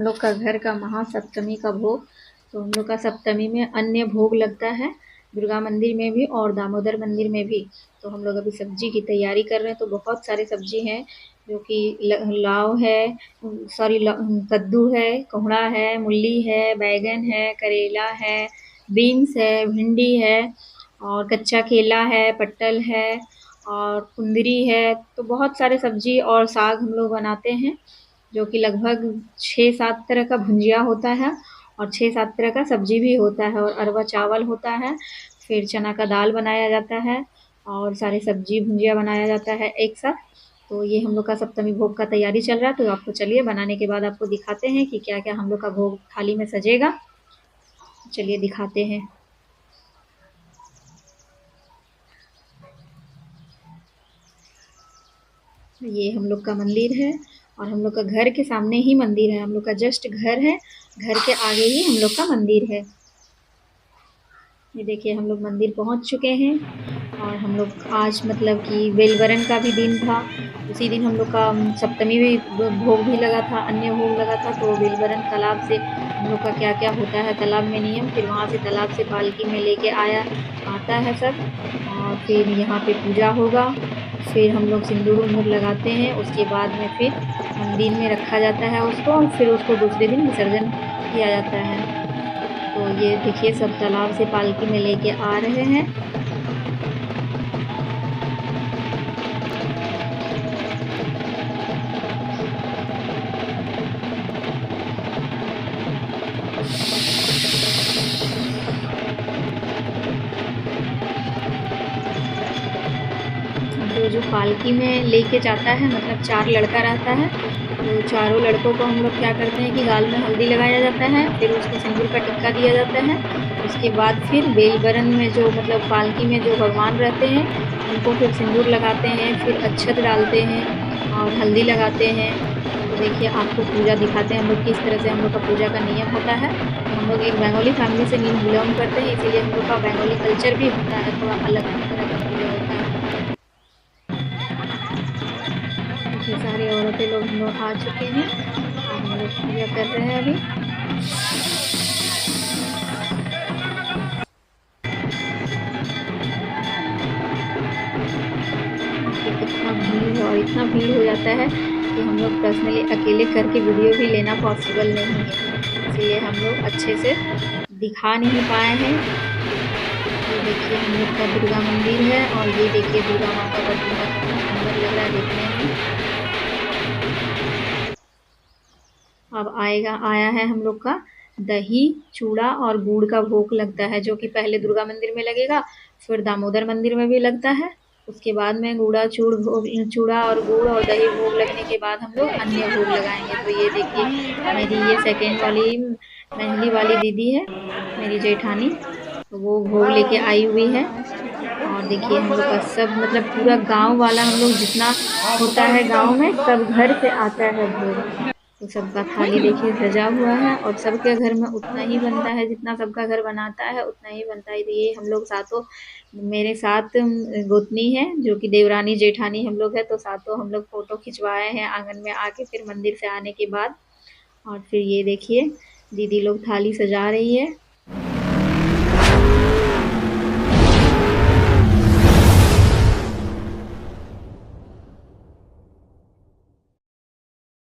हम लोग का घर का महासप्तमी का भोग। तो हम लोग का सप्तमी में अन्य भोग लगता है, दुर्गा मंदिर में भी और दामोदर मंदिर में भी। तो हम लोग अभी सब्जी की तैयारी कर रहे हैं। तो बहुत सारे सब्जी हैं, जो कि लाव है, सॉरी कद्दू है, कोहड़ा है, मूली है, बैगन है, करेला है, बीन्स है, भिंडी है और कच्चा केला है, पट्टल है और कुंदरी है। तो बहुत सारे सब्जी और साग हम लोग बनाते हैं, जो कि लगभग 6-7 तरह का भुंजिया होता है और 6-7 तरह का सब्जी भी होता है और अरवा चावल होता है। फिर चना का दाल बनाया जाता है और सारे सब्जी भुंजिया बनाया जाता है एक साथ। तो ये हम लोग का सप्तमी भोग का तैयारी चल रहा है। तो आपको चलिए बनाने के बाद आपको दिखाते हैं कि क्या क्या हम लोग का भोग थाली में सजेगा। चलिए दिखाते हैं। ये हम लोग का मंदिर है और हम लोग का घर के सामने ही मंदिर है। हम लोग का जस्ट घर है, घर के आगे ही हम लोग का मंदिर है। ये देखिए हम लोग मंदिर पहुंच चुके हैं और हम लोग आज मतलब कि बेलवरन का भी दिन था। उसी दिन हम लोग का सप्तमी भी भोग भी लगा था, अन्य भोग लगा था। तो बेलवरन तालाब से हम लोग का क्या क्या होता है तालाब में नियम, फिर वहाँ से तालाब से पालकी में लेके आता है सब और फिर यहाँ पे पूजा होगा। फिर हम लोग सिंदूर उंदूर लगाते हैं, उसके बाद में फिर मंदिर में रखा जाता है उसको, फिर उसको दूसरे दिन विसर्जन किया जाता है। तो ये देखिए सब तालाब से पालकी में लेके आ रहे हैं। जो पालकी में लेके जाता है, मतलब 4 लड़का रहता है, तो चारों लड़कों को हम लोग क्या करते हैं कि गाल में हल्दी लगाया जाता है, फिर उसको सिंदूर का टिक्का दिया जाता है। उसके बाद फिर बेलवरन में जो मतलब पालकी में जो भगवान रहते हैं उनको फिर सिंदूर लगाते हैं, फिर अक्षत डालते हैं और हल्दी लगाते हैं। तो देखिए आपको पूजा दिखाते हैं हम लोग किस तरह से हम लोग का पूजा का नियम होता है। हम लोग एक बंगाली फैमिली से बिलोंग करते हैं, इसीलिए हम लोग का बंगाली कल्चर भी होता है, थोड़ा अलग तरह का पूजा होता है। देखिए सारी औरतें लोग हम लोग आ चुके हैं और हम लोग पूजा कर रहे हैं अभी। इतना भीड़ है और इतना भीड़ हो जाता है कि हम लोग पर्सनली अकेले करके वीडियो भी लेना पॉसिबल नहीं है, इसलिए हम लोग अच्छे से दिखा नहीं पाए हैं। ये देखिए हम लोग का दुर्गा मंदिर है और ये देखिए दुर्गा माता का प्रतिमा कितना सुंदर लग रहा है देखने में। अब आया है हम लोग का दही, चूड़ा और गुड़ का भोग लगता है, जो कि पहले दुर्गा मंदिर में लगेगा, फिर दामोदर मंदिर में भी लगता है। उसके बाद में चूड़ा और गुड़ और दही भोग लगने के बाद हम लोग अन्य भोग लगाएंगे। तो ये देखिए मेरी ये सेकेंड वाली मेहंदी वाली दीदी है, मेरी जेठानी, तो वो भोग लेके आई हुई है। और देखिए हम लोग का सब मतलब पूरा गांव वाला हम लोग जितना होता है गांव में, सब घर से आता है भोग। तो सबका थाली देखिए सजा हुआ है और सबके घर में उतना ही बनता है, जितना सबका घर बनाता है उतना ही बनता है। तो ये हम लोग सातों, मेरे साथ गोतनी है जो कि देवरानी जेठानी हम लोग है, तो सातों हम लोग फोटो खिंचवाए हैं आंगन में आके, फिर मंदिर से आने के बाद। और फिर ये देखिए दीदी लोग थाली सजा रही है